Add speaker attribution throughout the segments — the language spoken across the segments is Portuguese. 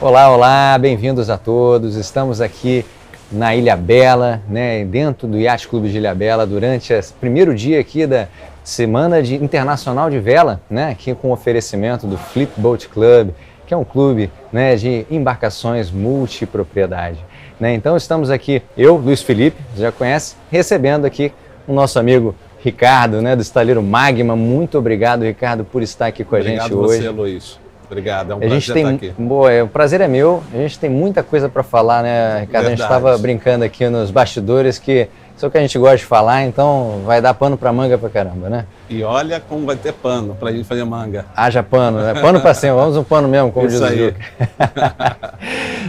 Speaker 1: Olá, olá, bem-vindos a todos. Estamos aqui na Ilhabela, né, dentro do Yacht Clube de Ilhabela, durante o primeiro dia aqui da Semana Internacional de Vela, né, aqui com oferecimento do Flip Boat Club, que é um clube, né, de embarcações multipropriedade. Né? Então estamos aqui, eu, Luiz Felipe, já conhece, recebendo aqui o nosso amigo Ricardo, né, do estaleiro Magma. Muito obrigado, Ricardo, por estar aqui com a gente hoje.
Speaker 2: Obrigado você, Luiz. Obrigado, é um prazer estar aqui.
Speaker 1: O prazer é meu, a gente tem muita coisa para falar, né, Ricardo? Verdade. A gente estava brincando aqui nos bastidores que isso é o que a gente gosta de falar, então vai dar pano para manga pra caramba, né?
Speaker 2: E olha como vai ter pano para a gente fazer manga.
Speaker 1: Haja pano, né? Pano para cima, vamos um pano mesmo, como diz o Juca.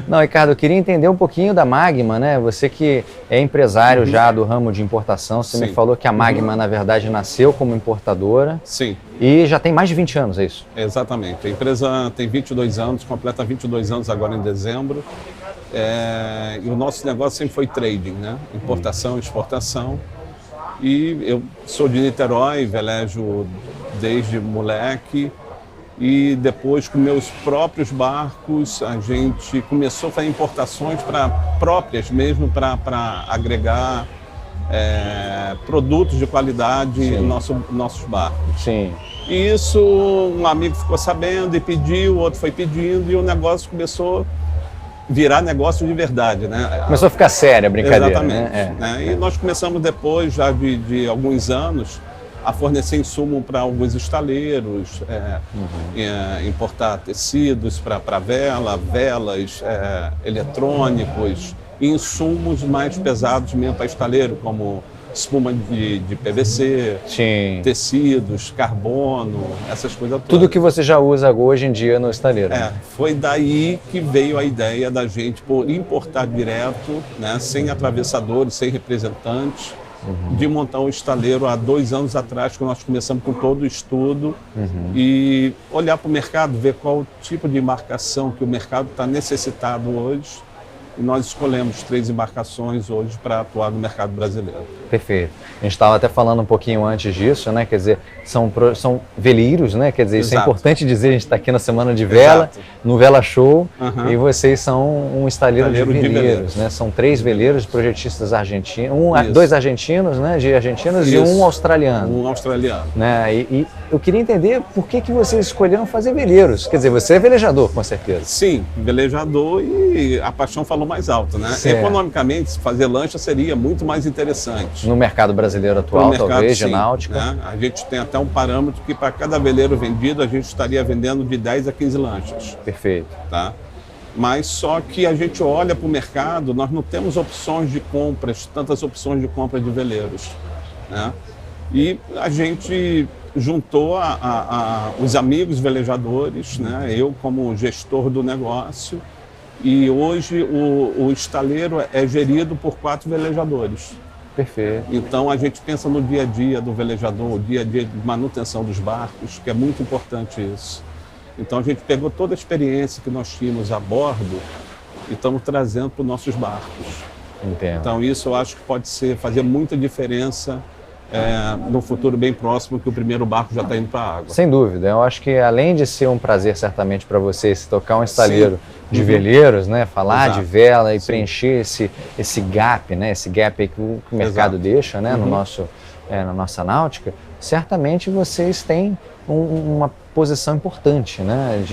Speaker 1: Não, Ricardo, eu queria entender um pouquinho da Magma, né? Você que é empresário já do ramo de importação, você me falou que a Magma, na verdade, nasceu como importadora.
Speaker 2: Sim.
Speaker 1: E já tem mais de 20 anos, é isso?
Speaker 2: Exatamente. A empresa tem 22 anos, completa 22 anos agora em dezembro. E o nosso negócio sempre foi trading, né? Importação, exportação. E eu sou de Niterói, velejo desde moleque. E depois, com meus próprios barcos, a gente começou a fazer importações próprias mesmo, para agregar produtos de qualidade nos nossos barcos.
Speaker 1: Sim.
Speaker 2: E isso, um amigo ficou sabendo e pediu, o outro foi pedindo, e o negócio começou a virar negócio de verdade, né?
Speaker 1: Começou a ficar séria a brincadeira.
Speaker 2: Exatamente. Né? E nós começamos depois, já de alguns anos, a fornecer insumo para alguns estaleiros, importar tecidos para velas, eletrônicos, e insumos mais pesados mesmo para estaleiro, como espuma de PVC, sim, tecidos, carbono, essas coisas todas.
Speaker 1: Tudo que você já usa hoje em dia no estaleiro.
Speaker 2: Foi daí que veio a ideia da gente importar direto, né, sem atravessadores, sem representantes, de montar um estaleiro há 2 anos atrás, que nós começamos com todo o estudo e olhar para o mercado, ver qual tipo de embarcação que o mercado está necessitado hoje. E nós escolhemos 3 embarcações hoje para atuar no mercado brasileiro.
Speaker 1: Perfeito. A gente estava até falando um pouquinho antes disso, né? Quer dizer, são veleiros, né? Quer dizer, isso é importante dizer, a gente está aqui na Semana de Vela, no Vela Show, e vocês são um estaleiro de veleiros, né? São 3 veleiros, projetistas argentinos, 2 argentinos, né? De argentinos e um australiano.
Speaker 2: Um australiano.
Speaker 1: Né? E eu queria entender por que vocês escolheram fazer veleiros. Quer dizer, você é velejador, com certeza.
Speaker 2: Sim, velejador, e a paixão falou mais alto, né? Certo. Economicamente, fazer lancha seria muito mais interessante.
Speaker 1: No mercado brasileiro atual, talvez, de náutica.
Speaker 2: Né? A gente tem até um parâmetro que para cada veleiro vendido, a gente estaria vendendo de 10 a 15 lanchas.
Speaker 1: Perfeito.
Speaker 2: Tá? Mas só que a gente olha para o mercado, nós não temos opções de compras, tantas opções de compra de veleiros. Né? E a gente juntou os amigos velejadores, né? Eu como gestor do negócio, e hoje o estaleiro é gerido por 4 velejadores.
Speaker 1: Perfeito.
Speaker 2: Então a gente pensa no dia a dia do velejador, o dia a dia de manutenção dos barcos, que é muito importante isso. Então a gente pegou toda a experiência que nós tínhamos a bordo e estamos trazendo para os nossos barcos.
Speaker 1: Entendo.
Speaker 2: Então isso eu acho que pode fazer muita diferença no futuro bem próximo, que o primeiro barco já está indo para a água.
Speaker 1: Sem dúvida. Eu acho que além de ser um prazer certamente para vocês tocar um estaleiro de veleiros, né, falar de vela e preencher esse gap, né, esse gap aí que o mercado deixa, né, no na nossa náutica, certamente vocês têm uma posição importante, né,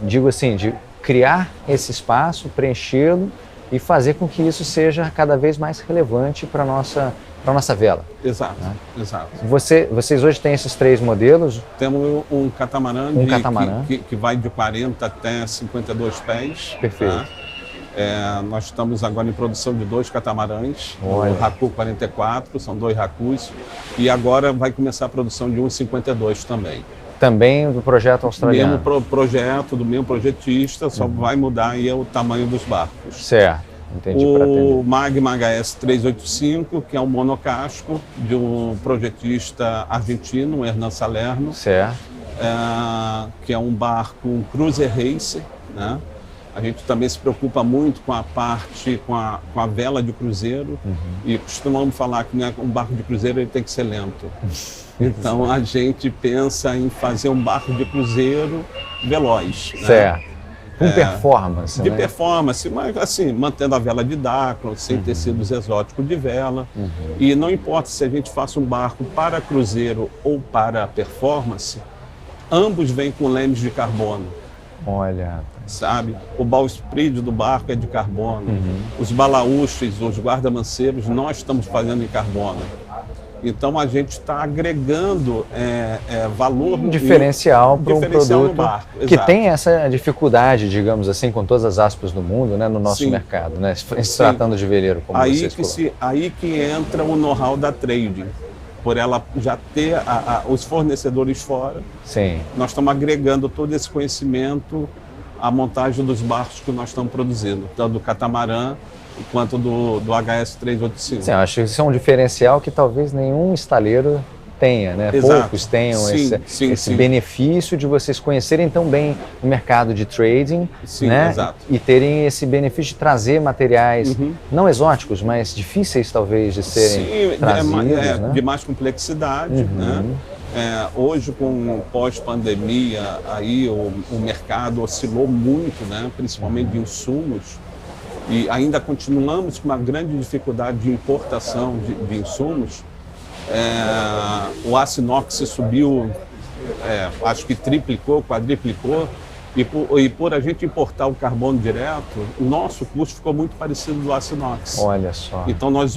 Speaker 1: digo assim, de criar esse espaço, preenchê-lo e fazer com que isso seja cada vez mais relevante para nossa vela.
Speaker 2: Exato,
Speaker 1: né?
Speaker 2: Exato.
Speaker 1: Vocês hoje têm esses 3 modelos?
Speaker 2: Temos um catamarã, que vai de 40 até 52 pés.
Speaker 1: Perfeito.
Speaker 2: Né? Nós estamos agora em produção de 2 catamarãs, o Haku 44, são 2 Hakus, e agora vai começar a produção de um 52 também.
Speaker 1: Também do projeto australiano?
Speaker 2: Mesmo projeto, do mesmo projetista, só vai mudar aí o tamanho dos barcos.
Speaker 1: Certo. Entendi,
Speaker 2: o Magma HS 385, que é um monocasco de um projetista argentino, Hernan Salerno.
Speaker 1: Certo.
Speaker 2: Que é um barco, um cruiser racer, né? A gente também se preocupa muito com a parte, com a vela de cruzeiro, e costumamos falar que um barco de cruzeiro ele tem que ser lento. Então a gente pensa em fazer um barco de cruzeiro veloz.
Speaker 1: Certo.
Speaker 2: Né?
Speaker 1: Com performance,
Speaker 2: de
Speaker 1: né?
Speaker 2: performance, mas assim, mantendo a vela de Dacron, sem tecidos exóticos de vela. E não importa se a gente faça um barco para cruzeiro ou para performance, ambos vêm com lemes de carbono.
Speaker 1: Olha,
Speaker 2: Sabe? O bowsprit do barco é de carbono. Os balaústres, os guarda-mancebos, nós estamos fazendo em carbono. Então a gente está agregando valor,
Speaker 1: um diferencial para um
Speaker 2: diferencial no
Speaker 1: produto
Speaker 2: barco,
Speaker 1: que
Speaker 2: exato.
Speaker 1: tem essa dificuldade, digamos assim, com todas as aspas do mundo, né, no nosso
Speaker 2: Sim.
Speaker 1: mercado, né? Se tratando de veleiro, como
Speaker 2: Aí
Speaker 1: vocês colocam.
Speaker 2: aí que entra o know-how da trading. Por ela já ter os fornecedores fora,
Speaker 1: Sim.
Speaker 2: nós estamos agregando todo esse conhecimento à montagem dos barcos que nós estamos produzindo, tanto do catamarã quanto do HS 385.
Speaker 1: Sim, eu acho que isso é um diferencial que talvez nenhum estaleiro tenha, né?
Speaker 2: Exato.
Speaker 1: Poucos tenham
Speaker 2: Sim,
Speaker 1: esse
Speaker 2: sim.
Speaker 1: benefício de vocês conhecerem tão bem o mercado de trading,
Speaker 2: Sim,
Speaker 1: né?
Speaker 2: exato.
Speaker 1: E terem esse benefício de trazer materiais não exóticos, mas difíceis talvez de serem
Speaker 2: Sim,
Speaker 1: trazidos, né?
Speaker 2: de mais complexidade, né? Hoje, com pós-pandemia, aí o mercado oscilou muito, né? Principalmente de insumos, e ainda continuamos com uma grande dificuldade de importação de insumos. O aço inox subiu, acho que triplicou, quadriplicou, e por a gente importar o carbono direto, o nosso custo ficou muito parecido do aço inox.
Speaker 1: Olha só.
Speaker 2: Então nós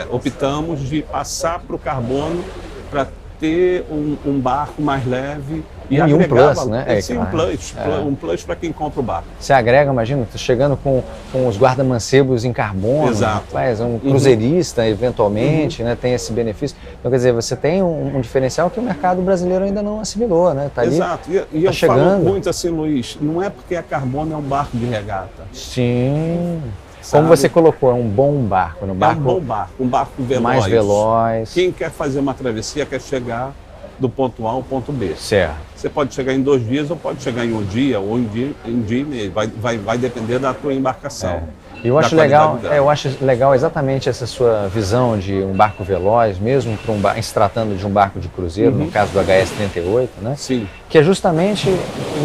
Speaker 2: optamos de passar para o carbono para ter um barco mais leve e
Speaker 1: um
Speaker 2: agregar
Speaker 1: plus, né?
Speaker 2: Sim,
Speaker 1: Claro.
Speaker 2: um plus para quem compra o barco.
Speaker 1: Você agrega, imagina, tá chegando com os guarda-mancebos em carbono,
Speaker 2: Exato.
Speaker 1: rapaz, um cruzeirista eventualmente, né, tem esse benefício. Então, quer dizer, você tem um diferencial que o mercado brasileiro ainda não assimilou, né? Tá ali,
Speaker 2: Exato. E eu
Speaker 1: chegando.
Speaker 2: falo muito assim, Luiz, não é porque a carbono é um barco de regata.
Speaker 1: Sim.
Speaker 2: Sabe?
Speaker 1: Como você colocou, é um bom barco,
Speaker 2: É um bom barco, um barco veloz.
Speaker 1: mais veloz.
Speaker 2: Quem quer fazer uma travessia quer chegar do ponto A ao ponto B.
Speaker 1: Certo.
Speaker 2: Você pode chegar em 2 dias ou pode chegar em um dia ou em dia e meio. Vai depender da tua embarcação.
Speaker 1: E eu acho legal exatamente essa sua visão de um barco veloz, mesmo para se tratando de um barco de cruzeiro, no caso do HS-38, né?
Speaker 2: Sim.
Speaker 1: Que é justamente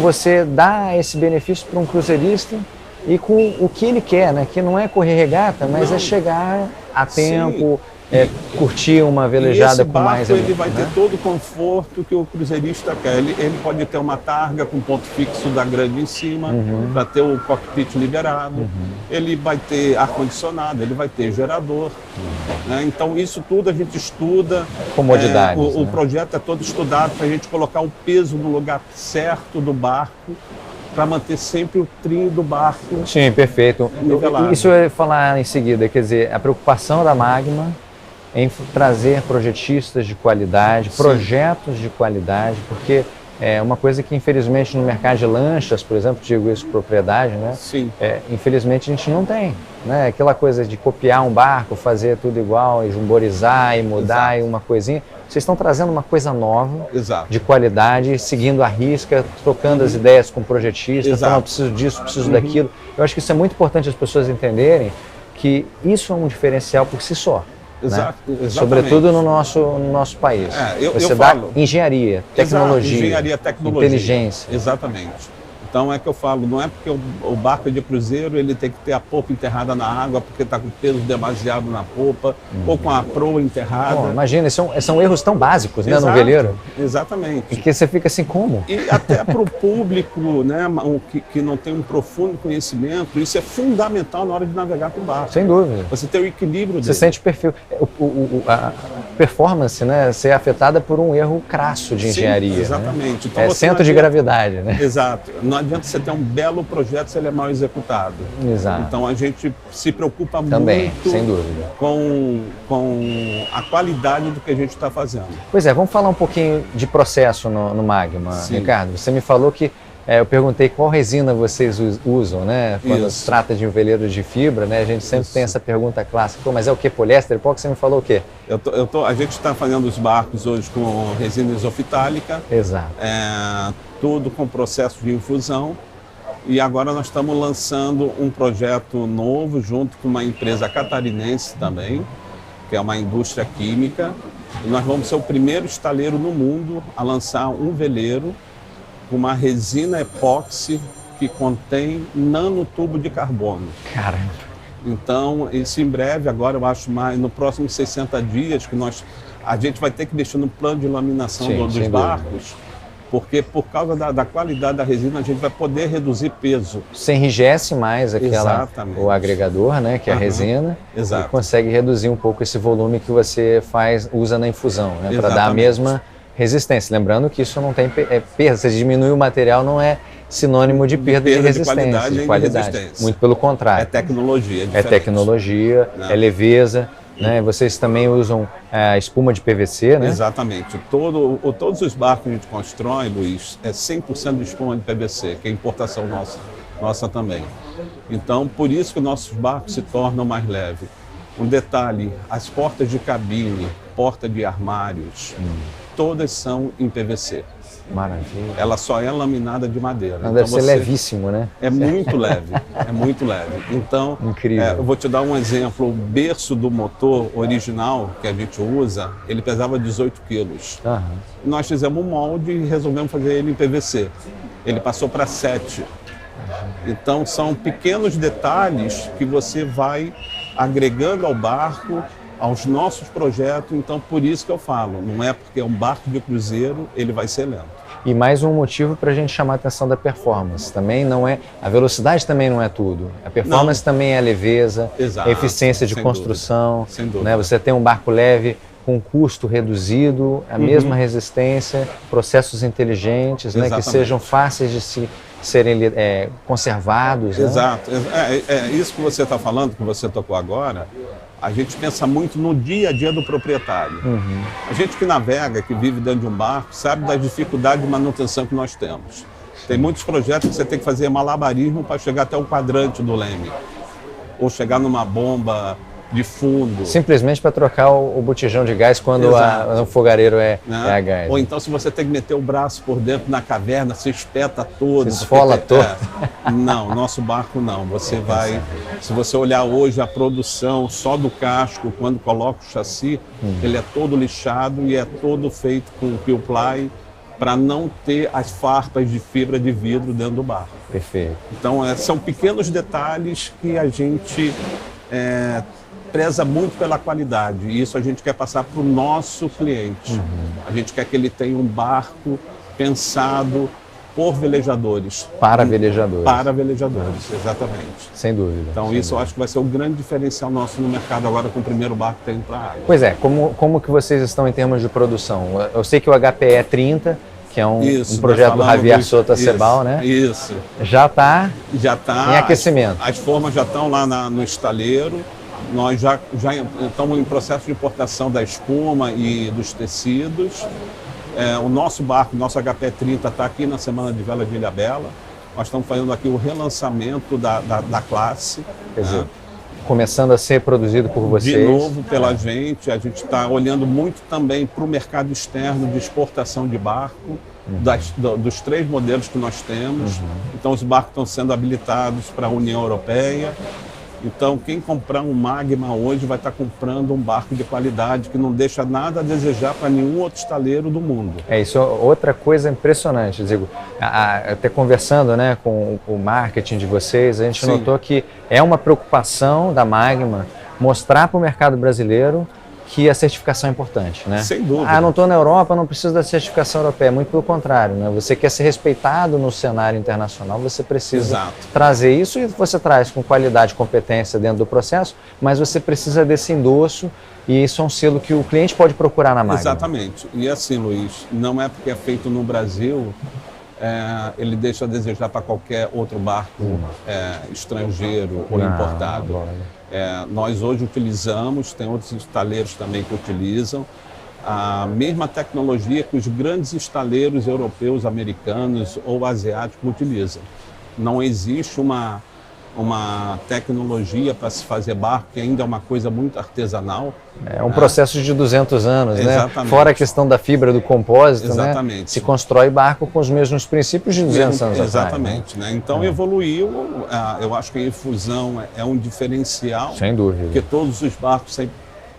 Speaker 1: você dar esse benefício para um cruzeirista e com o que ele quer, né? Que não é correr regata, mas é chegar a tempo, curtir uma velejada com mais
Speaker 2: ele vai
Speaker 1: né?
Speaker 2: ter todo o conforto que o cruzeirista quer. Ele pode ter uma targa com ponto fixo da grande em cima, para ter o cockpit liberado. Ele vai ter ar-condicionado, ele vai ter gerador. Né? Então, isso tudo a gente estuda.
Speaker 1: Comodidades,
Speaker 2: o
Speaker 1: né?
Speaker 2: projeto é todo estudado para a gente colocar o peso no lugar certo do barco, para manter sempre o trim do barco.
Speaker 1: Sim, perfeito.
Speaker 2: Nivelado.
Speaker 1: Isso eu ia falar em seguida, quer dizer, a preocupação da Magma em trazer projetistas de qualidade, projetos de qualidade, porque é uma coisa que infelizmente no mercado de lanchas, por exemplo, digo isso com propriedade, né?
Speaker 2: Sim.
Speaker 1: Infelizmente a gente não tem, né? Aquela coisa de copiar um barco, fazer tudo igual, e jumborizar e mudar e uma coisinha. Vocês estão trazendo uma coisa nova,
Speaker 2: Exato.
Speaker 1: de qualidade, seguindo a risca, trocando as ideias com o projetista, falando, preciso disso, preciso daquilo. Eu acho que isso é muito importante as pessoas entenderem que isso é um diferencial por si só.
Speaker 2: Exato,
Speaker 1: né? Sobretudo no nosso país. Você dá
Speaker 2: falo,
Speaker 1: engenharia, tecnologia,
Speaker 2: engenharia, tecnologia,
Speaker 1: inteligência.
Speaker 2: Exatamente. Então é que eu falo, não é porque o barco é de cruzeiro ele tem que ter a popa enterrada na água porque está com peso demasiado na popa ou com a proa enterrada.
Speaker 1: Bom, imagina, são erros tão básicos, né,
Speaker 2: Exato,
Speaker 1: no veleiro.
Speaker 2: Exatamente.
Speaker 1: E que você fica assim, como?
Speaker 2: E até para o público, né, que não tem um profundo conhecimento, isso é fundamental na hora de navegar com o barco.
Speaker 1: Sem dúvida.
Speaker 2: Você tem o equilíbrio
Speaker 1: Você
Speaker 2: dele.
Speaker 1: sente o perfil. A performance, né, ser afetada por um erro crasso de engenharia.
Speaker 2: Sim, exatamente.
Speaker 1: Né?
Speaker 2: Então,
Speaker 1: Centro de gravidade, né?
Speaker 2: Exato. Não adianta você ter um belo projeto se ele é mal executado.
Speaker 1: Exato.
Speaker 2: Então a gente se preocupa
Speaker 1: Também,
Speaker 2: muito
Speaker 1: sem dúvida.
Speaker 2: com a qualidade do que a gente está fazendo.
Speaker 1: Pois é, vamos falar um pouquinho de processo no Magma,
Speaker 2: Sim.
Speaker 1: Ricardo. Você me falou que eu perguntei qual resina vocês usam, né? Quando se trata de um veleiro de fibra, né? A gente sempre tem essa pergunta clássica, pô, mas é o que? Poliéster? Pô, que você me falou o quê?
Speaker 2: A gente está fazendo os barcos hoje com resina isofitálica.
Speaker 1: Exato.
Speaker 2: Tudo com processo de infusão. E agora nós estamos lançando um projeto novo junto com uma empresa catarinense também, que é uma indústria química. E nós vamos ser o primeiro estaleiro no mundo a lançar um veleiro com uma resina epóxi que contém nanotubo de carbono.
Speaker 1: Caramba.
Speaker 2: Então, isso em breve, agora eu acho mais, no próximo 60 dias, que a gente vai ter que mexer no plano de laminação dos barcos, porque por causa da qualidade da resina, a gente vai poder reduzir peso.
Speaker 1: Você enrijece mais o agregador, né, que é a resina, e consegue reduzir um pouco esse volume que você usa na infusão, né, para dar a mesma resistência. Lembrando que isso não tem perda, se diminui o material, não é sinônimo de perda de resistência, de qualidade. Muito pelo contrário.
Speaker 2: É tecnologia.
Speaker 1: É tecnologia, é leveza. Né? Vocês também usam espuma de PVC, né?
Speaker 2: Exatamente. Todos os barcos que a gente constrói, Luiz, é 100% de espuma de PVC, que é importação nossa também. Então, por isso que nossos barcos se tornam mais leves. Um detalhe, as portas de cabine, porta de armários, todas são em PVC.
Speaker 1: Maravilha.
Speaker 2: Ela só é laminada de madeira.
Speaker 1: Então deve ser levíssimo, né?
Speaker 2: É muito leve, é muito leve. Então, eu vou te dar um exemplo. O berço do motor original que a gente usa, ele pesava 18 quilos. Nós fizemos um molde e resolvemos fazer ele em PVC. Ele passou para 7. Então, são pequenos detalhes que você vai agregando ao barco, aos nossos projetos. Então, por isso que eu falo, não é porque é um barco de cruzeiro, ele vai ser lento.
Speaker 1: E mais um motivo para a gente chamar a atenção da performance. Também não é, a velocidade também não é tudo. A performance também é a leveza, a eficiência de construção.
Speaker 2: Sem dúvida.
Speaker 1: Né? Você tem um barco leve com custo reduzido, a mesma resistência, processos inteligentes, né? Que sejam fáceis de serem conservados.
Speaker 2: Exato. Né? Isso que você está falando, que você tocou agora, a gente pensa muito no dia a dia do proprietário. A gente que navega, que vive dentro de um barco, sabe das dificuldades de manutenção que nós temos. Tem muitos projetos que você tem que fazer malabarismo para chegar até o quadrante do leme, ou chegar numa bomba de fundo.
Speaker 1: Simplesmente para trocar o botijão de gás quando o fogareiro é a gás.
Speaker 2: Ou então se você tem que meter o braço por dentro na caverna, você espeta todo.
Speaker 1: Se esfola todo.
Speaker 2: Não, nosso barco não. Você vai... Se você olhar hoje a produção só do casco, quando coloca o chassi, ele é todo lixado e é todo feito com peel ply para não ter as farpas de fibra de vidro dentro do barco.
Speaker 1: Perfeito.
Speaker 2: Então, são pequenos detalhes que a gente preza muito pela qualidade, e isso a gente quer passar para o nosso cliente. A gente quer que ele tenha um barco pensado por velejadores.
Speaker 1: Para velejadores.
Speaker 2: Para velejadores, exatamente.
Speaker 1: Sem dúvida.
Speaker 2: Então isso eu acho que vai ser o grande diferencial nosso no mercado agora com o primeiro barco que está indo para a água.
Speaker 1: Pois é, como que vocês estão em termos de produção? Eu sei que o HPE 30, que é um projeto do Javier Soto Acebal, né?
Speaker 2: Isso.
Speaker 1: Já está em aquecimento.
Speaker 2: As formas já estão lá no estaleiro. Nós já estamos em processo de importação da espuma e dos tecidos. O nosso barco, nosso HP 30, está aqui na Semana de Vela de Ilhabela. Nós estamos fazendo aqui o relançamento da classe.
Speaker 1: Quer dizer, começando a ser produzido por vocês.
Speaker 2: De novo pela gente. A gente está olhando muito também para o mercado externo de exportação de barco, dos 3 modelos que nós temos. Então os barcos estão sendo habilitados para a União Europeia. Então, quem comprar um Magma hoje vai estar comprando um barco de qualidade que não deixa nada a desejar para nenhum outro estaleiro do mundo.
Speaker 1: Isso é outra coisa impressionante. Digo, até conversando, né, com o marketing de vocês, a gente notou que é uma preocupação da Magma mostrar para o mercado brasileiro que a certificação é importante, né?
Speaker 2: Sem dúvida.
Speaker 1: Não estou na Europa, não preciso da certificação europeia. Muito pelo contrário, né? Você quer ser respeitado no cenário internacional, você precisa trazer isso, e você traz com qualidade e competência dentro do processo, mas você precisa desse endosso, e isso é um selo que o cliente pode procurar na Magma.
Speaker 2: Exatamente. E assim, Luiz, não é porque é feito no Brasil, ele deixa a desejar para qualquer outro barco estrangeiro ou importado. Nós hoje utilizamos, tem outros estaleiros também que utilizam, a mesma tecnologia que os grandes estaleiros europeus, americanos ou asiáticos utilizam. Não existe uma tecnologia para se fazer barco, que ainda é uma coisa muito artesanal.
Speaker 1: É um processo de 200 anos,
Speaker 2: Exatamente.
Speaker 1: Né? Fora a questão da fibra do compósito,
Speaker 2: Exatamente.
Speaker 1: Né? Se constrói barco com os mesmos princípios de 200 anos atrás.
Speaker 2: Exatamente. Né? Então evoluiu, eu acho que a infusão é um diferencial.
Speaker 1: Sem dúvida.
Speaker 2: Porque todos os barcos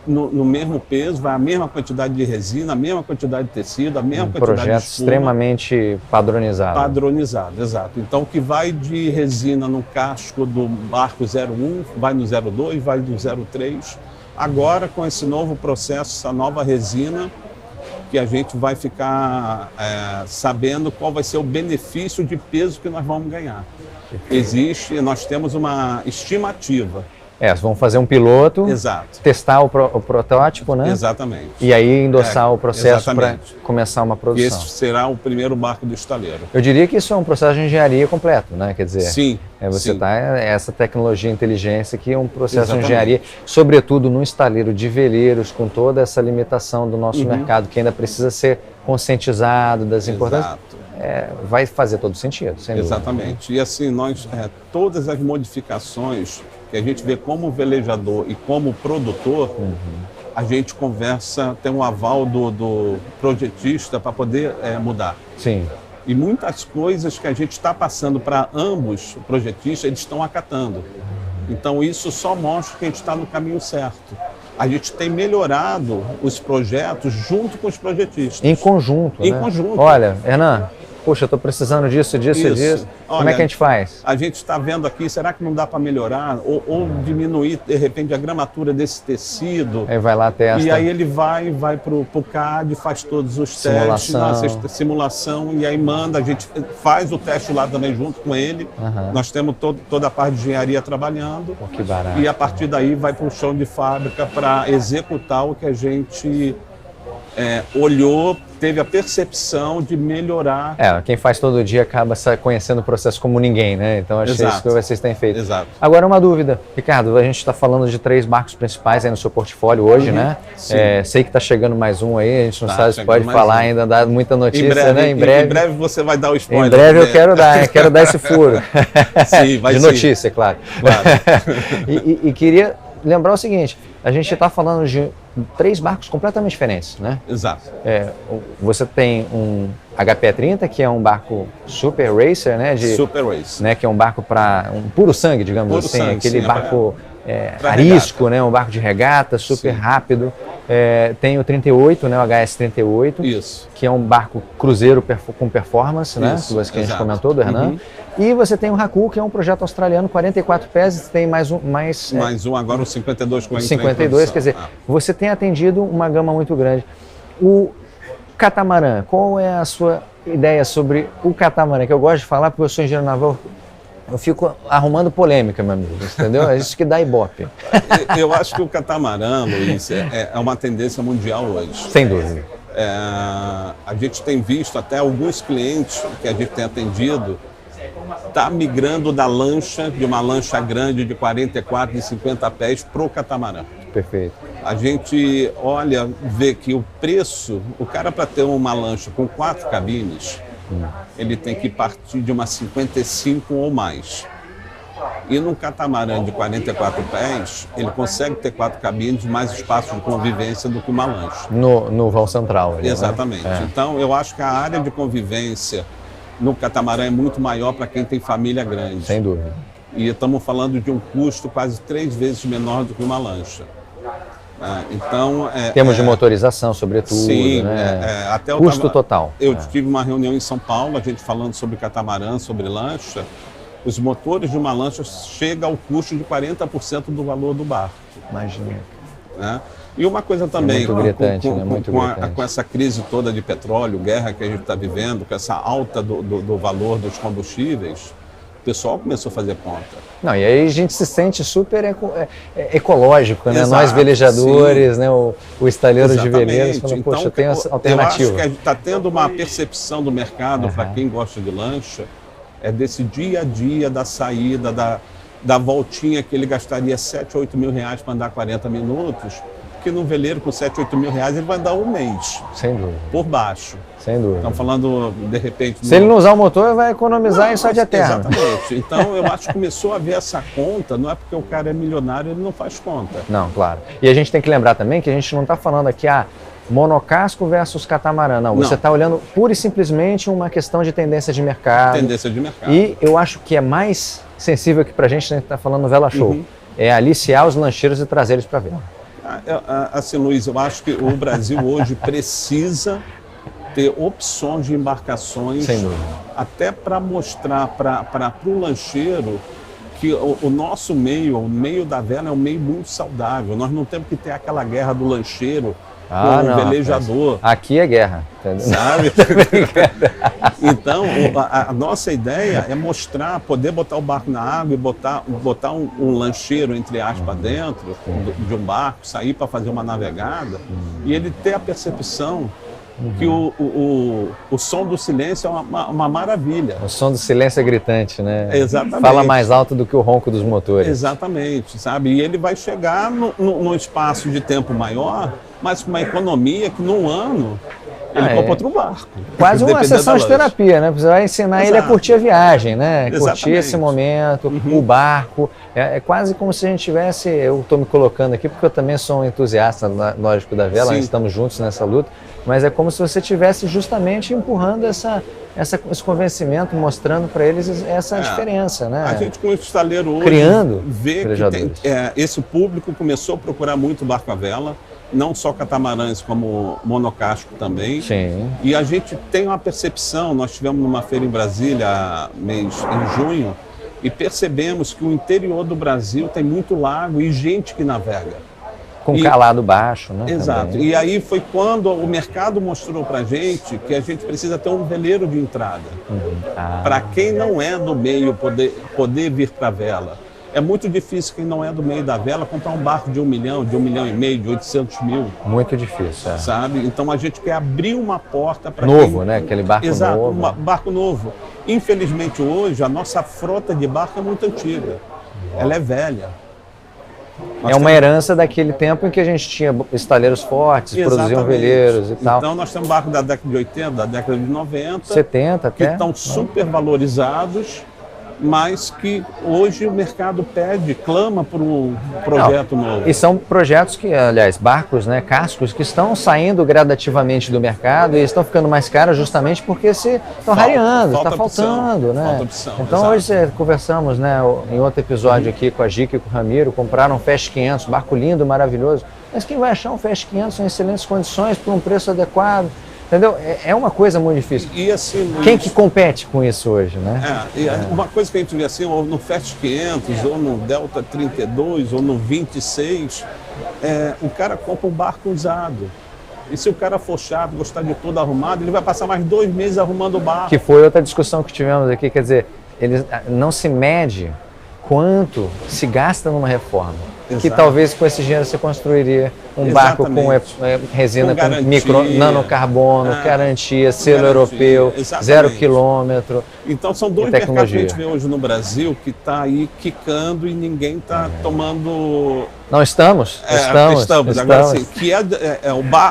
Speaker 2: no mesmo peso, vai a mesma quantidade de resina, a mesma quantidade de tecido, a mesma quantidade de
Speaker 1: projeto
Speaker 2: espuma.
Speaker 1: extremamente padronizado.
Speaker 2: Padronizado, exato. Então, o que vai de resina no casco do barco 01, vai no 02, vai no 03. Agora, com esse novo processo, essa nova resina, que a gente vai ficar sabendo qual vai ser o benefício de peso que nós vamos ganhar. Nós temos uma estimativa.
Speaker 1: Vamos fazer um piloto,
Speaker 2: Exato.
Speaker 1: testar o protótipo, né?
Speaker 2: Exatamente.
Speaker 1: E aí endossar o processo para
Speaker 2: exatamente.
Speaker 1: começar uma produção.
Speaker 2: E esse será o primeiro barco do estaleiro.
Speaker 1: Eu diria que isso é um processo de engenharia completo, né? Quer dizer,
Speaker 2: sim,
Speaker 1: você
Speaker 2: sim.
Speaker 1: essa tecnologia e inteligência que é um processo
Speaker 2: Exatamente.
Speaker 1: de engenharia, sobretudo no estaleiro de veleiros, com toda essa limitação do nosso mercado, que ainda precisa ser conscientizado das importâncias. Vai fazer todo sentido, sem dúvida.
Speaker 2: Exatamente. E assim, todas as modificações que a gente vê como velejador e como produtor, a gente conversa, tem um aval do projetista para poder mudar.
Speaker 1: Sim.
Speaker 2: E muitas coisas que a gente está passando para ambos projetistas, eles estão acatando. Então isso só mostra que a gente está no caminho certo. A gente tem melhorado os projetos junto com os projetistas.
Speaker 1: Em conjunto,
Speaker 2: Em
Speaker 1: né?
Speaker 2: conjunto.
Speaker 1: Olha, Hernan, poxa, eu estou precisando disso.
Speaker 2: Isso.
Speaker 1: Como
Speaker 2: Olha,
Speaker 1: é que a gente faz?
Speaker 2: A gente está vendo aqui, será que não dá para melhorar? Ou diminuir, de repente, a gramatura desse tecido?
Speaker 1: Aí vai lá, testa.
Speaker 2: E aí ele vai para o CAD, faz todos os testes, simulação, e aí manda, a gente faz o teste lá também junto com ele. Nós temos toda a parte de engenharia trabalhando.
Speaker 1: Pô, que barato.
Speaker 2: E a partir daí vai para o chão de fábrica para executar o que a gente olhou, teve a percepção de melhorar.
Speaker 1: Quem faz todo dia acaba conhecendo o processo como ninguém, né? Então acho que é isso que vocês têm feito.
Speaker 2: Exato.
Speaker 1: Agora uma dúvida, Ricardo, a gente está falando de 3 barcos principais aí no seu portfólio hoje, né? Sei que está chegando mais um aí, a gente não sabe se pode falar ainda, dar muita notícia, né? Em breve
Speaker 2: você vai dar o spoiler.
Speaker 1: Em breve eu quero dar esse furo.
Speaker 2: Sim, vai
Speaker 1: de
Speaker 2: sim.
Speaker 1: notícia, claro. e queria lembrar o seguinte, a gente está falando de 3 barcos completamente diferentes, né?
Speaker 2: Exato.
Speaker 1: Você tem um HP30, que é um barco super racer, né?
Speaker 2: Super racer.
Speaker 1: Né, que é um barco para um puro sangue, digamos
Speaker 2: puro
Speaker 1: assim,
Speaker 2: sangue,
Speaker 1: aquele
Speaker 2: sim,
Speaker 1: barco arisco, né? Um barco de regata, super rápido. Tem o 38, né? O HS38,
Speaker 2: Isso.
Speaker 1: que é um barco cruzeiro com performance, né?
Speaker 2: Isso,
Speaker 1: Que a gente comentou, do Hernan. E você tem o Haku, que é um projeto australiano, 44 pés, tem mais um
Speaker 2: agora o 52 com a
Speaker 1: 52, quer dizer, você tem atendido uma gama muito grande. O catamarã, qual é a sua ideia sobre o catamarã? Que eu gosto de falar porque eu sou engenheiro naval, eu fico arrumando polêmica, meu amigo, entendeu? É isso que dá ibope.
Speaker 2: Eu acho que o catamarã, Luiz, é uma tendência mundial hoje.
Speaker 1: Sem dúvida.
Speaker 2: A gente tem visto até alguns clientes que a gente tem atendido está migrando da lancha, de uma lancha grande de 44 e 50 pés, para o catamarã.
Speaker 1: Perfeito.
Speaker 2: A gente vê que o preço, o cara para ter uma lancha com 4 cabines, ele tem que partir de uma 55 ou mais. E num catamarã de 44 pés, ele consegue ter 4 cabines, mais espaço de convivência do que uma lancha.
Speaker 1: No vão central. Ali,
Speaker 2: exatamente. Né? Então, eu acho que a área de convivência no catamarã é muito maior para quem tem família grande.
Speaker 1: Sem dúvida.
Speaker 2: E estamos falando de um custo quase 3 vezes menor do que uma lancha. Então,
Speaker 1: temos de motorização, sobretudo.
Speaker 2: Sim,
Speaker 1: né?
Speaker 2: Até
Speaker 1: custo total.
Speaker 2: Eu tive uma reunião em São Paulo, a gente falando sobre catamarã, sobre lancha. Os motores de uma lancha chegam ao custo de 40% do valor do barco.
Speaker 1: Imagina.
Speaker 2: Né? E uma coisa também, com essa crise toda de petróleo, guerra que a gente está vivendo, com essa alta do valor dos combustíveis, o pessoal começou a fazer conta.
Speaker 1: Não, e aí a gente se sente super ecológico, né?
Speaker 2: Exato,
Speaker 1: nós velejadores, né? o estaleiro de veleiros, fala,
Speaker 2: então,
Speaker 1: poxa, tem alternativa.
Speaker 2: Eu acho que a gente está tendo uma percepção do mercado, para quem gosta de lancha, desse dia a dia da saída, da voltinha que ele gastaria 7, 8 mil reais para andar 40 minutos, que num veleiro com 7, 8 mil reais ele vai andar um mês.
Speaker 1: Sem dúvida.
Speaker 2: Por baixo.
Speaker 1: Sem dúvida.
Speaker 2: Estamos falando, de repente...
Speaker 1: Se ele não usar o motor, vai economizar isso de eterno.
Speaker 2: Exatamente. Então, eu acho que começou a ver essa conta, não é porque o cara é milionário, ele não faz conta.
Speaker 1: Não, claro. E a gente tem que lembrar também que a gente não está falando aqui, monocasco versus catamarã. Não, você está olhando pura e simplesmente uma questão de tendência de mercado.
Speaker 2: Tendência de mercado.
Speaker 1: E eu acho que é mais sensível aqui para a gente está falando no Vela Show. É aliciar os lancheiros e trazer eles para vela.
Speaker 2: Assim, Luiz, eu acho que o Brasil hoje precisa ter opções de embarcações, até para mostrar para o lancheiro que o nosso meio, o meio da vela é um meio muito saudável. Nós não temos que ter aquela guerra do lancheiro com o velejador.
Speaker 1: Aqui é guerra.
Speaker 2: Sabe? Então, a nossa ideia é mostrar, poder botar o barco na água e botar um lancheiro, entre aspas, dentro de um barco, sair para fazer uma navegada, e ele ter a percepção que o som do silêncio é uma maravilha.
Speaker 1: O som do silêncio é gritante, né?
Speaker 2: Exatamente.
Speaker 1: Fala mais alto do que o ronco dos motores.
Speaker 2: Exatamente, sabe? E ele vai chegar num espaço de tempo maior, mas com uma economia que num ano ele compra outro barco.
Speaker 1: Quase uma sessão de terapia, né? Você vai ensinar ele a curtir a viagem, né?
Speaker 2: Exatamente.
Speaker 1: Curtir esse momento, o barco. É quase como se a gente tivesse... Eu estou me colocando aqui porque eu também sou um entusiasta, lógico, da vela, nós estamos juntos nessa luta, mas é como se você estivesse justamente empurrando esse convencimento, mostrando para eles essa diferença, né?
Speaker 2: A gente com o estaleiro hoje
Speaker 1: criando
Speaker 2: vê que esse público começou a procurar muito barco a vela, não só catamarãs como monocasco também.
Speaker 1: Sim.
Speaker 2: E a gente tem uma percepção, nós tivemos numa feira em Brasília em junho, e percebemos que o interior do Brasil tem muito lago e gente que navega.
Speaker 1: Com calado baixo, né?
Speaker 2: Exato.
Speaker 1: Também.
Speaker 2: E aí foi quando o mercado mostrou para a gente que a gente precisa ter um veleiro de entrada. Para quem não é do meio poder vir para a vela. É muito difícil quem não é do meio da vela comprar um barco de 1 milhão, de 1,5 milhão, de 800 mil.
Speaker 1: Muito difícil,
Speaker 2: sabe? Então a gente quer abrir uma porta para
Speaker 1: novo, né? Aquele barco novo.
Speaker 2: Exato, barco novo. Infelizmente hoje a nossa frota de barco é muito antiga. Ela é velha.
Speaker 1: É uma herança daquele tempo em que a gente tinha estaleiros fortes, produziam veleiros e tal.
Speaker 2: Então nós temos barcos da década de 80, da década de 90,
Speaker 1: 70 até,
Speaker 2: que estão super valorizados, mas que hoje o mercado clama por um projeto novo.
Speaker 1: E são projetos que, aliás, barcos, né, cascos, que estão saindo gradativamente do mercado e estão ficando mais caros justamente porque estão rareando, está faltando, né?
Speaker 2: Falta opção,
Speaker 1: então hoje conversamos, né, em outro episódio aqui com a Gica e com o Ramiro, compraram um Fast 500, barco lindo, maravilhoso, mas quem vai achar um Fast 500 em excelentes condições por um preço adequado? Entendeu? É uma coisa muito difícil.
Speaker 2: E assim, Luiz,
Speaker 1: quem que compete com isso hoje, né?
Speaker 2: Uma coisa que a gente vê assim, ou no Fast 500, ou no Delta 32, ou no 26, o cara compra um barco usado. E se o cara for chato, gostar de tudo arrumado, ele vai passar mais 2 meses arrumando o barco.
Speaker 1: Que foi outra discussão que tivemos aqui, quer dizer, não se mede quanto se gasta numa reforma. Exato. Que talvez com esse dinheiro você construiria um barco com resina com nanocarbono, garantia, selo europeu, 0 quilômetro.
Speaker 2: Então são 2 mercados que a gente vê hoje no Brasil que está aí quicando e ninguém está tomando...
Speaker 1: Não, estamos.
Speaker 2: Agora assim, que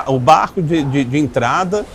Speaker 2: o barco de entrada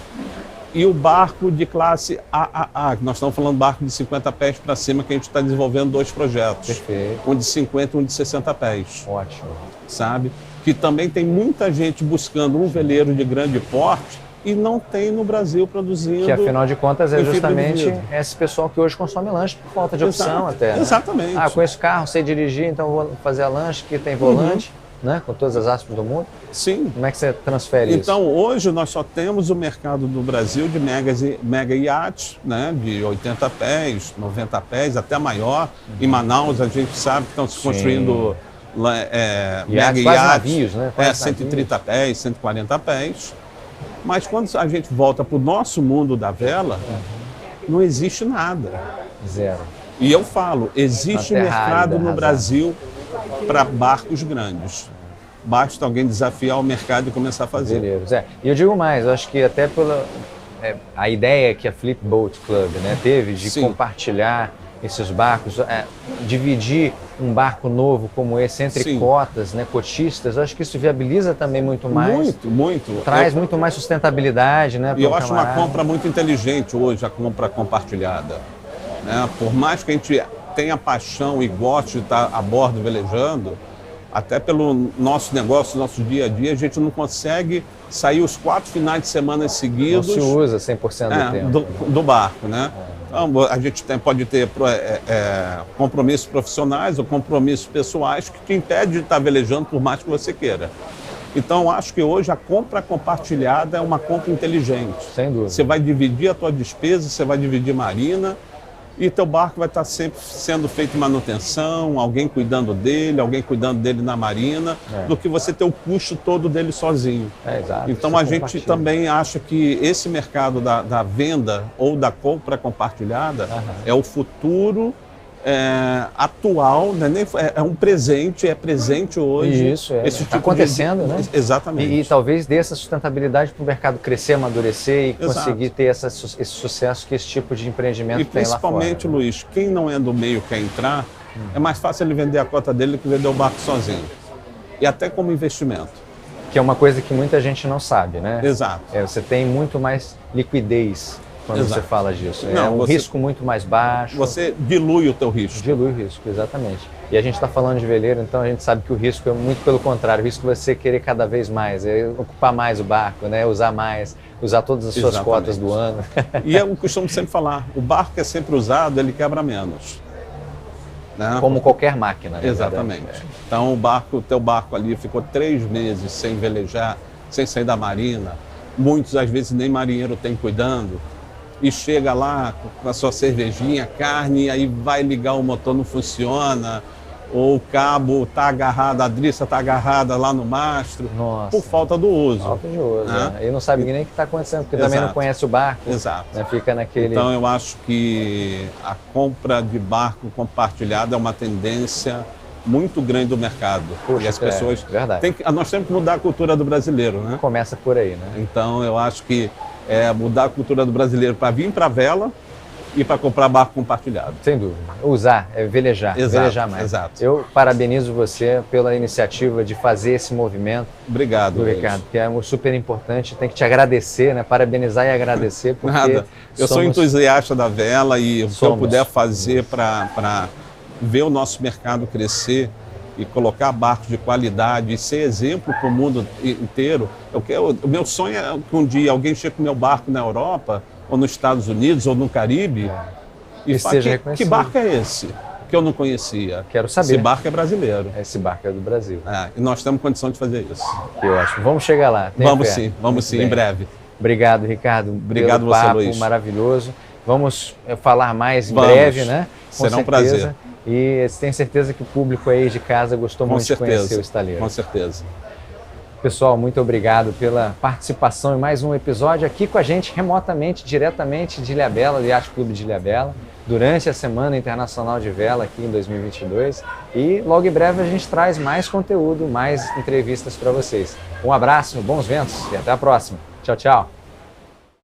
Speaker 2: e o barco de classe AAA, que nós estamos falando barco de 50 pés para cima, que a gente está desenvolvendo 2 projetos.
Speaker 1: Perfeito.
Speaker 2: Um de 50 e um de 60 pés.
Speaker 1: Ótimo.
Speaker 2: Sabe? Que também tem muita gente buscando um veleiro de grande porte e não tem no Brasil produzindo. Que
Speaker 1: afinal de contas é justamente esse pessoal que hoje consome lanche por falta de opção até. Né?
Speaker 2: Exatamente.
Speaker 1: Conheço carro, sei dirigir, então vou fazer a lanche que tem volante. Né? Com todas as aspas do mundo?
Speaker 2: Sim.
Speaker 1: Como é que você transfere isso?
Speaker 2: Então, hoje nós só temos o mercado do Brasil de mega iates, né? De 80 pés, 90 pés, até maior. Em Manaus, a gente sabe que estão se construindo mega iates,
Speaker 1: navios, né?
Speaker 2: 130 pés, 140 pés. Mas quando a gente volta para o nosso mundo da vela, não existe nada.
Speaker 1: Zero.
Speaker 2: E eu falo, existe um mercado no Brasil para barcos grandes. Basta alguém desafiar o mercado e começar a fazer.
Speaker 1: Beleza. E eu digo mais, eu acho que até pela a ideia que a Flip Boat Club, né, teve de compartilhar esses barcos, dividir um barco novo como esse entre cotas, né, cotistas, eu acho que isso viabiliza também muito mais.
Speaker 2: Muito.
Speaker 1: Traz muito mais sustentabilidade, né?
Speaker 2: E eu acho uma compra muito inteligente hoje, a compra compartilhada. Né? Por mais que a gente tenha paixão e goste de estar a bordo velejando, até pelo nosso negócio, nosso dia a dia, a gente não consegue sair os 4 finais de semana seguidos.
Speaker 1: Não se usa 100% do tempo.
Speaker 2: Do barco, né? Então, a gente pode ter compromissos profissionais ou compromissos pessoais que te impedem de estar velejando por mais que você queira. Então, eu acho que hoje a compra compartilhada é uma compra inteligente.
Speaker 1: Sem dúvida.
Speaker 2: Você vai dividir a tua despesa, você vai dividir marina, e teu barco vai estar sempre sendo feito manutenção, alguém cuidando dele na marina, do que você ter o custo todo dele sozinho.
Speaker 1: Exato.
Speaker 2: Então a gente também acha que esse mercado da venda ou da compra compartilhada é o futuro atual, né? É um presente, é presente hoje.
Speaker 1: Isso, está acontecendo, né?
Speaker 2: Exatamente.
Speaker 1: E talvez dê essa sustentabilidade para o mercado crescer, amadurecer e conseguir ter esse sucesso que esse tipo de empreendimento tem lá fora.
Speaker 2: Principalmente, Luiz, quem não é do meio quer entrar, é mais fácil ele vender a cota dele do que vender o barco sozinho. E até como investimento.
Speaker 1: Que é uma coisa que muita gente não sabe, né?
Speaker 2: Exato.
Speaker 1: Você tem muito mais liquidez quando você fala disso. Um risco muito mais baixo.
Speaker 2: Você dilui o teu risco.
Speaker 1: Dilui o risco, exatamente. E a gente está falando de veleiro, então a gente sabe que o risco é muito pelo contrário. O risco é você querer cada vez mais, ocupar mais o barco, né? Usar mais, usar todas as suas cotas do ano.
Speaker 2: E eu costumo sempre falar, o barco que é sempre usado, ele quebra menos. Né?
Speaker 1: Como qualquer máquina, né?
Speaker 2: Exatamente. Então o teu barco ali ficou 3 meses sem velejar, sem sair da marina. Muitos, às vezes, nem marinheiro tem cuidando. E chega lá com a sua cervejinha, carne, aí vai ligar o motor, não funciona, ou o cabo está agarrado, a driça está agarrada lá no mastro, por falta do uso.
Speaker 1: Falta de uso, né? E não sabe nem o que está acontecendo, porque também não conhece o barco.
Speaker 2: Exato.
Speaker 1: Né? Fica naquele...
Speaker 2: Então eu acho que a compra de barco compartilhado é uma tendência muito grande do mercado.
Speaker 1: Puxa,
Speaker 2: e as pessoas...
Speaker 1: verdade.
Speaker 2: Nós temos que mudar a cultura do brasileiro, né?
Speaker 1: Começa por aí, né?
Speaker 2: Então eu acho que mudar a cultura do brasileiro para vir para a vela e para comprar barco compartilhado.
Speaker 1: Sem dúvida. Usar, velejar, velejar mais.
Speaker 2: Exato.
Speaker 1: Eu parabenizo você pela iniciativa de fazer esse movimento.
Speaker 2: Obrigado,
Speaker 1: Ricardo, que é super importante. Tem que te agradecer, né? Parabenizar e agradecer. Porque
Speaker 2: nada. Eu sou entusiasta da vela e o que eu puder fazer para ver o nosso mercado crescer e colocar barcos de qualidade e ser exemplo para o mundo inteiro. O meu sonho é que um dia alguém chegue com o meu barco na Europa, ou nos Estados Unidos, ou no Caribe, e fale, que barco é esse? Que eu não conhecia.
Speaker 1: Quero saber.
Speaker 2: Esse barco é brasileiro.
Speaker 1: Esse barco é do Brasil.
Speaker 2: E nós temos condição de fazer isso.
Speaker 1: Que ótimo. Vamos chegar lá.
Speaker 2: Vamos sim, em breve.
Speaker 1: Obrigado, Ricardo.
Speaker 2: Obrigado
Speaker 1: pelo
Speaker 2: você,
Speaker 1: papo
Speaker 2: Luiz.
Speaker 1: Maravilhoso. Vamos falar mais em breve, né?
Speaker 2: Será um prazer.
Speaker 1: E tenho certeza que o público aí de casa gostou muito de conhecer o estaleiro.
Speaker 2: Com certeza.
Speaker 1: Pessoal, muito obrigado pela participação em mais um episódio aqui com a gente remotamente, diretamente de Ilhabela, do Yacht Clube de Ilhabela, durante a Semana Internacional de Vela aqui em 2022. E logo em breve a gente traz mais conteúdo, mais entrevistas para vocês. Um abraço, bons ventos e até a próxima. Tchau, tchau.